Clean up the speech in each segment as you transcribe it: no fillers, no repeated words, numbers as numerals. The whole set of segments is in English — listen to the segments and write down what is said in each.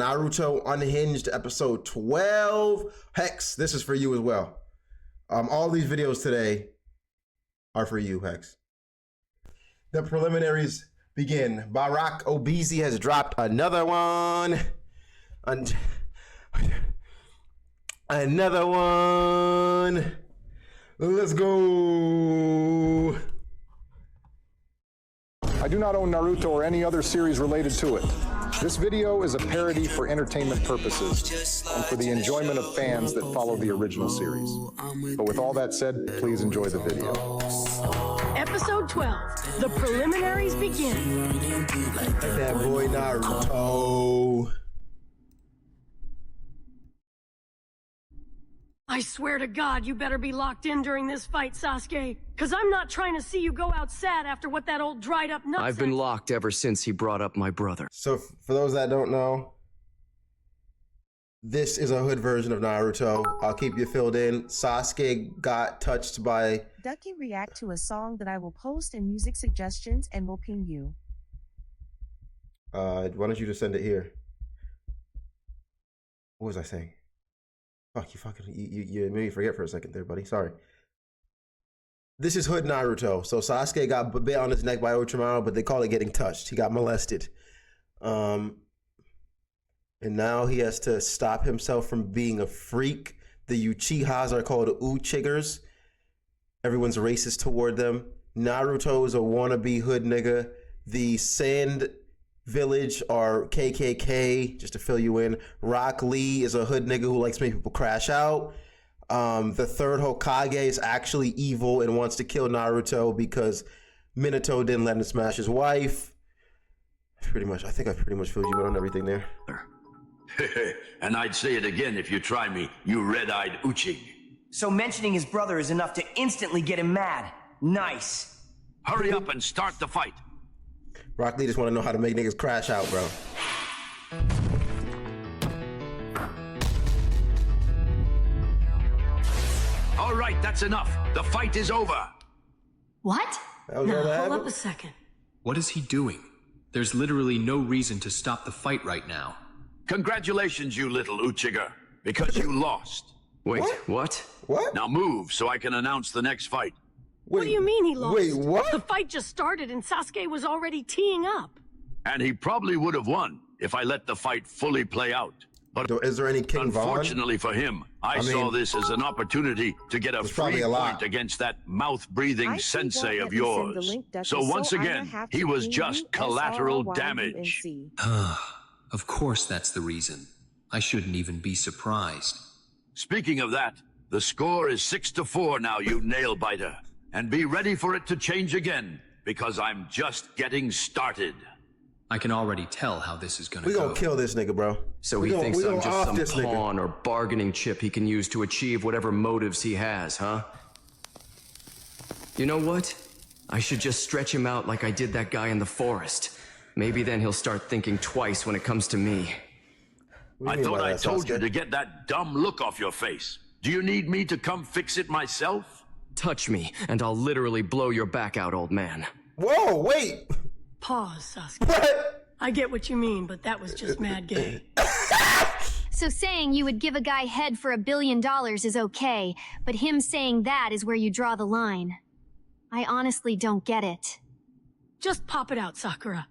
Naruto Unhinged episode 12. Hex, this is for you as well. All these videos today are for you, Hex. The preliminaries begin. Barack Obese has dropped another one. Another one. Let's go. I do not own Naruto or any other series related to it. This video is a parody for entertainment purposes and for the enjoyment of fans that follow the original series. But with all that said, please enjoy the video. Episode 12, the preliminaries begin. That boy Naruto. I swear to God, you better be locked in during this fight, Sasuke. Because I'm not trying to see you go out sad after what that old dried up nut I've been locked ever since he brought up my brother. So for those that don't know, this is a hood version of Naruto. I'll keep you filled in. Sasuke got touched by... Ducky react to a song that I will post in music suggestions and will ping you. Why don't you just send it here? What was I saying? Fuck, you made me forget for a second there, buddy. Sorry. This is hood Naruto. So Sasuke got bit on his neck by Orochimaru, but they call it getting touched. He got molested. And now he has to stop himself from being a freak. The Uchihas are called Uchigers. Everyone's racist toward them. Naruto is a wannabe hood nigga. The Sand Village are KKK, just to fill you in. Rock Lee is a hood nigga who likes to make people crash out. The third Hokage is actually evil and wants to kill Naruto because Minato didn't let him smash his wife. Pretty much, I think I pretty much filled you in on everything there. And I'd say it again if you try me, you red-eyed Uchig. So mentioning his brother is enough to instantly get him mad. Nice. Hurry up and start the fight. Rock Lee just want to know how to make niggas crash out, bro. All right, that's enough. The fight is over. What? That was Now, all that hold happened? up a second. What is he doing? There's literally no reason to stop the fight right now. Congratulations, you little Uchiger, because you lost. Wait, what? What? Now move so I can announce the next fight. What do you mean he lost? Wait, what? The fight just started and Sasuke was already teeing up. And he probably would have won if I let the fight fully play out. But Is there any King Von? unfortunately for him, I saw this as an opportunity to get a free point against that mouth-breathing sensei of yours. So once again, he was just collateral damage. Of course that's the reason. I shouldn't even be surprised. Speaking of that, the score is 6-4 now, you nail-biter. And be ready for it to change again, because I'm just getting started. I can already tell how this is gonna go. We gonna kill this nigga, bro. So he thinks I'm just some pawn or bargaining chip he can use to achieve whatever motives he has, huh? You know what? I should just stretch him out like I did that guy in the forest. Maybe then he'll start thinking twice when it comes to me. I thought I told you to get that dumb look off your face. Do you need me to come fix it myself? Touch me, and I'll literally blow your back out, old man. Whoa, wait. Pause, Sasuke. What? I get what you mean, but that was just mad gay. So saying you would give a guy head for $1 billion is okay, but him saying that is where you draw the line. I honestly don't get it. Just pop it out, Sakura.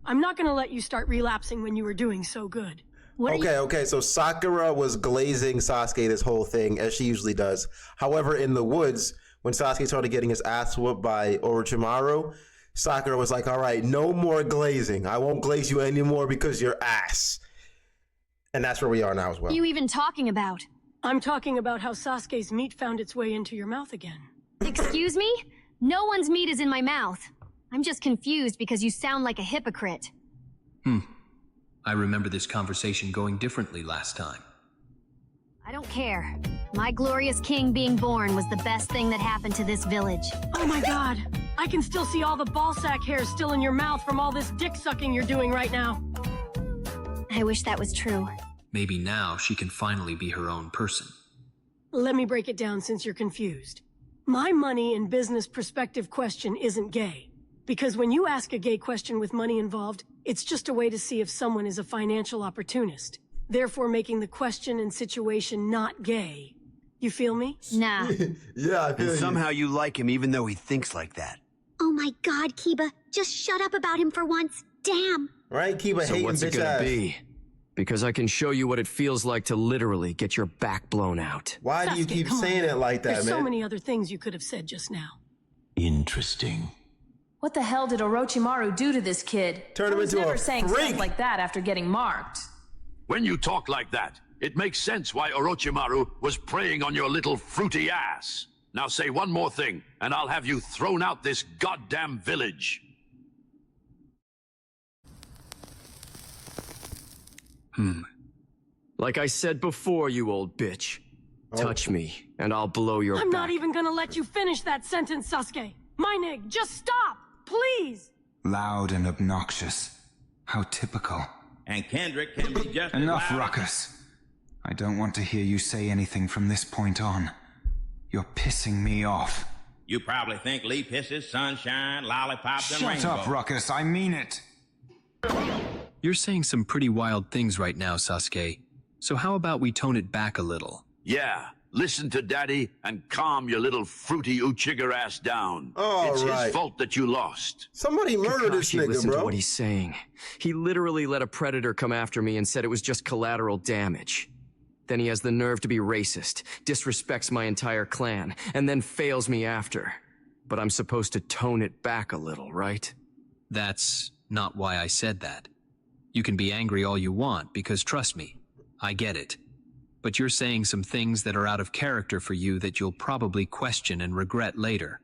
I'm not gonna let you start relapsing when you were doing so good. Okay, so Sakura was glazing Sasuke this whole thing, as she usually does. However, in the woods, when Sasuke started getting his ass whooped by Orochimaru, Sakura was like, all right, no more glazing. I won't glaze you anymore because you're ass. And that's where we are now as well. What are you even talking about? I'm talking about how Sasuke's meat found its way into your mouth again. Excuse me? No one's meat is in my mouth. I'm just confused because you sound like a hypocrite. I remember this conversation going differently last time. I don't care. My glorious king being born was the best thing that happened to this village. Oh my God, I can still see all the ballsack hairs still in your mouth from all this dick sucking you're doing right now. I wish that was true. Maybe now she can finally be her own person. Let me break it down since you're confused. My money and business perspective question isn't gay. Because when you ask a gay question with money involved, It's just a way to see if someone is a financial opportunist, therefore making the question and situation not gay. You feel me? Nah. Yeah, I feel And you. somehow you like him even though he thinks like that. Oh my god, Kiba, just shut up about him for once. Damn. Right, Kiba So hating what's it bitch gonna ass. be? Because I can show you what it feels like to literally get your back blown out. Why do you Sasuke, keep come on saying now. it like that, There's man? so many other things you could have said just now. Interesting. What the hell did Orochimaru do to this kid? Turn him I was into never a saying freak. stuff like that after getting marked. When you talk like that, it makes sense why Orochimaru was preying on your little fruity ass. Now say one more thing, and I'll have you thrown out this goddamn village. Like I said before, you old bitch. Touch me, and I'll blow your I'm back. not even gonna let you finish that sentence, Sasuke. My nig, just stop, please. Loud and obnoxious. How typical. And Kendrick can be just Enough ruckus. I don't want to hear you say anything from this point on. You're pissing me off. You probably think Lee pisses, sunshine, lollipops, and rainbows. Shut up, Ruckus. I mean it. You're saying some pretty wild things right now, Sasuke. So how about we tone it back a little? Yeah, listen to Daddy and calm your little fruity Uchiga ass down. It's his fault that you lost. Somebody murdered this Kakashi, nigga, listen bro. to what he's saying. He literally let a predator come after me and said it was just collateral damage. Then he has the nerve to be racist, disrespects my entire clan, and then fails me after. But I'm supposed to tone it back a little, right? That's not why I said that. You can be angry all you want, because trust me, I get it. But you're saying some things that are out of character for you that you'll probably question and regret later.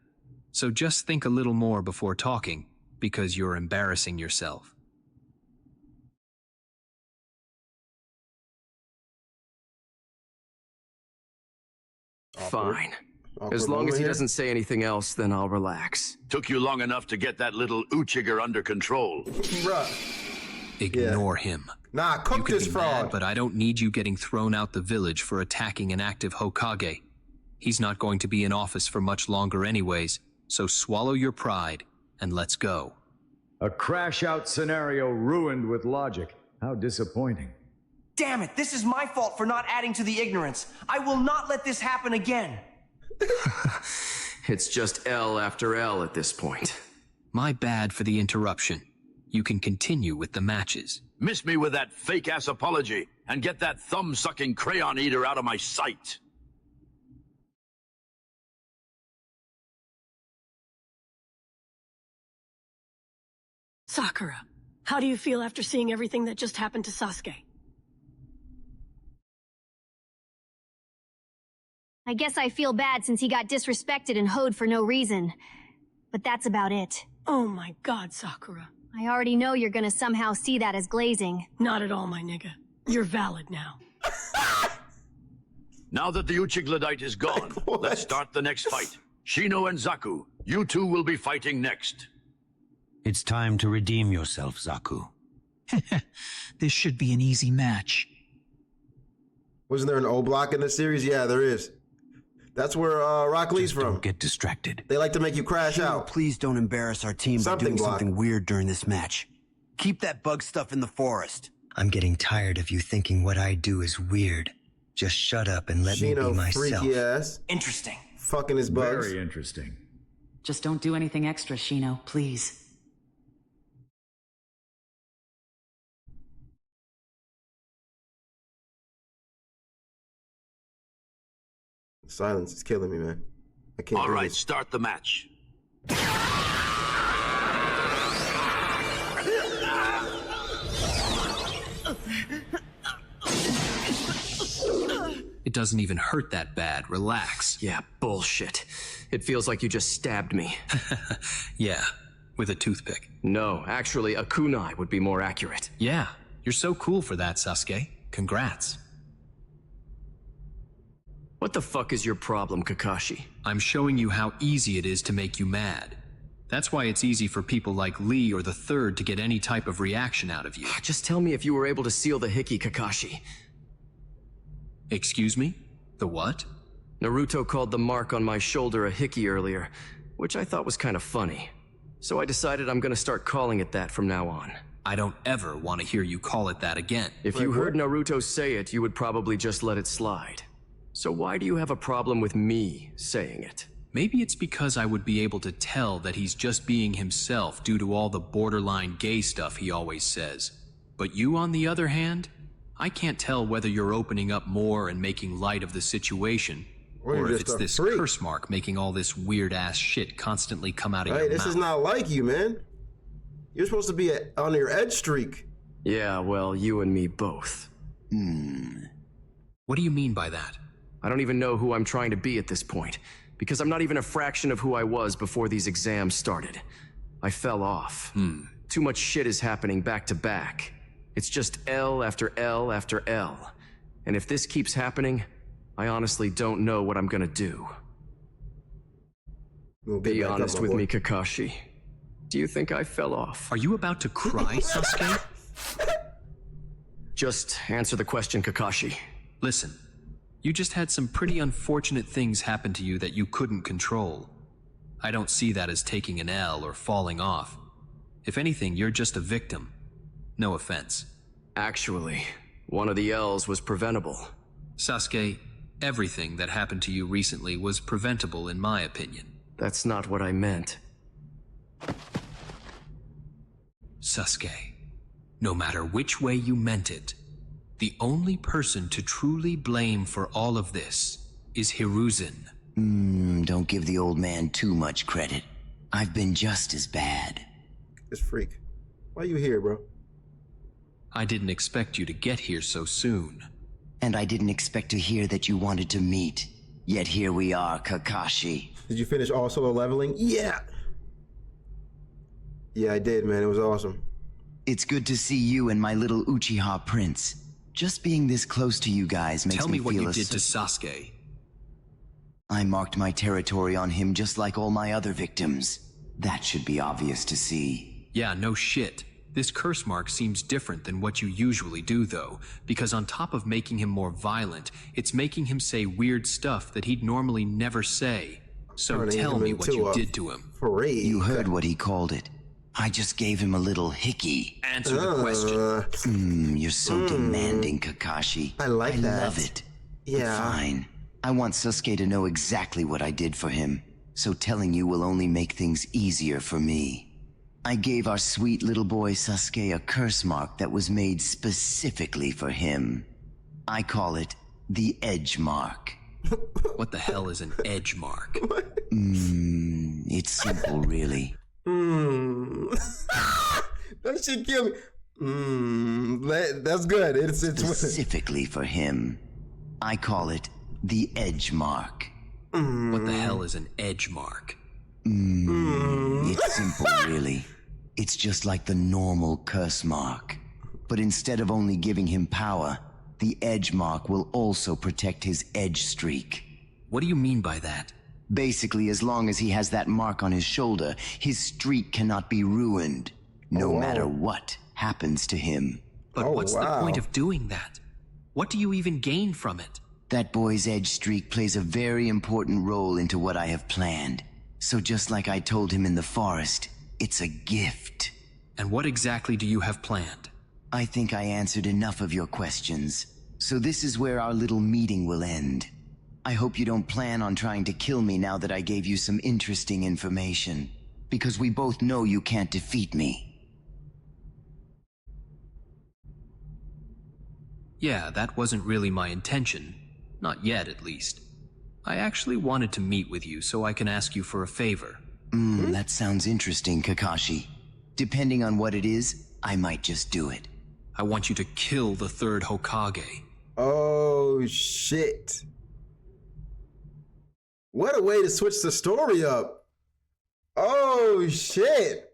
So just think a little more before talking, because you're embarrassing yourself. Fine. As long as he doesn't say anything else, then I'll relax. Took you long enough to get that little Uchiga under control. Bruh. Ignore him. Nah, cook You can this be fraud. mad, but I don't need you getting thrown out the village for attacking an active Hokage. He's not going to be in office for much longer anyways, so swallow your pride and let's go. A crash-out scenario ruined with logic. How disappointing. Damn it, this is my fault for not adding to the ignorance. I will not let this happen again. It's just L after L at this point. My bad for the interruption. You can continue with the matches. Miss me with that fake-ass apology, and get that thumb-sucking crayon eater out of my sight. Sakura, how do you feel after seeing everything that just happened to Sasuke? I guess I feel bad since he got disrespected and hoed for no reason. But that's about it. Oh my god, Sakura. I already know you're gonna somehow see that as glazing. Not at all, my nigga. You're valid now. Now that the Uchiglidite is gone, let's start the next fight. Shino and Zaku, you two will be fighting next. It's time to redeem yourself, Zaku. This should be an easy match. Wasn't there an O block in the series? Yeah, there is. That's where Rock Lee's from. Don't get distracted. They like to make you crash Shino, out. please don't embarrass our team by doing something weird during this match. Keep that bug stuff in the forest. I'm getting tired of you thinking what I do is weird. Just shut up and let me be myself. Freaky ass. Interesting. Fucking his bugs. Very interesting. Just don't do anything extra, Shino, please. Silence is killing me, man. I can't. All right, start the match. It doesn't even hurt that bad. Relax. Yeah, bullshit. It feels like you just stabbed me. Yeah, with a toothpick. No, actually, a kunai would be more accurate. Yeah, you're so cool for that, Sasuke. Congrats. What the fuck is your problem, Kakashi? I'm showing you how easy it is to make you mad. That's why it's easy for people like Lee or the Third to get any type of reaction out of you. Just tell me if you were able to seal the Hiki, Kakashi. Excuse me? The what? Naruto called the mark on my shoulder a Hiki earlier, which I thought was kind of funny. So I decided I'm gonna start calling it that from now on. I don't ever want to hear you call it that again. If you heard Naruto say it, you would probably just let it slide. So why do you have a problem with me saying it? Maybe it's because I would be able to tell that he's just being himself due to all the borderline gay stuff he always says. But you, on the other hand, I can't tell whether you're opening up more and making light of the situation, or if it's this curse mark making all this weird-ass shit constantly come out of your mouth. Hey, this is not like you, man. You're supposed to be on your edge streak. Yeah, well, you and me both. What do you mean by that? I don't even know who I'm trying to be at this point, because I'm not even a fraction of who I was before these exams started. I fell off. Too much shit is happening back to back. It's just L after L after L. And if this keeps happening, I honestly don't know what I'm gonna do. Be honest with me, Kakashi. Do you think I fell off? Are you about to cry, Sasuke? Just answer the question, Kakashi. Listen, you just had some pretty unfortunate things happen to you that you couldn't control. I don't see that as taking an L or falling off. If anything, you're just a victim. No offense. Actually, one of the L's was preventable. Sasuke, everything that happened to you recently was preventable in my opinion. That's not what I meant. Sasuke, no matter which way you meant it, the only person to truly blame for all of this is Hiruzen. Don't give the old man too much credit. I've been just as bad. This freak. Why you here, bro? I didn't expect you to get here so soon. And I didn't expect to hear that you wanted to meet. Yet here we are, Kakashi. Did you finish all solo leveling? Yeah! Yeah, I did, man. It was awesome. It's good to see you and my little Uchiha prince. Just being this close to you guys makes me feel Tell me what you did to Sasuke. I marked my territory on him just like all my other victims. That should be obvious to see. Yeah, no shit. This curse mark seems different than what you usually do, though, because on top of making him more violent, it's making him say weird stuff that he'd normally never say. So tell me what you did to him. You heard what he called it. I just gave him a little hickey. Answer the question. You're so demanding, Kakashi. I like that. I love it. Yeah. But fine. I want Sasuke to know exactly what I did for him, so telling you will only make things easier for me. I gave our sweet little boy Sasuke a curse mark that was made specifically for him. I call it the Edge Mark. What the hell is an edge mark? It's simple, really. That shit kill me. That's good. It's specifically for him. I call it the Edge Mark. What the hell is an edge mark? It's simple, really. It's just like the normal curse mark. But instead of only giving him power, the Edge Mark will also protect his edge streak. What do you mean by that? Basically, as long as he has that mark on his shoulder, his streak cannot be ruined, no matter what happens to him. But what's the point of doing that? What do you even gain from it? That boy's edge streak plays a very important role into what I have planned. So just like I told him in the forest, it's a gift. And what exactly do you have planned? I think I answered enough of your questions. So this is where our little meeting will end. I hope you don't plan on trying to kill me now that I gave you some interesting information. Because we both know you can't defeat me. Yeah, that wasn't really my intention. Not yet, at least. I actually wanted to meet with you so I can ask you for a favor. That sounds interesting, Kakashi. Depending on what it is, I might just do it. I want you to kill the third Hokage. Oh, shit. What a way to switch the story up. Oh, shit.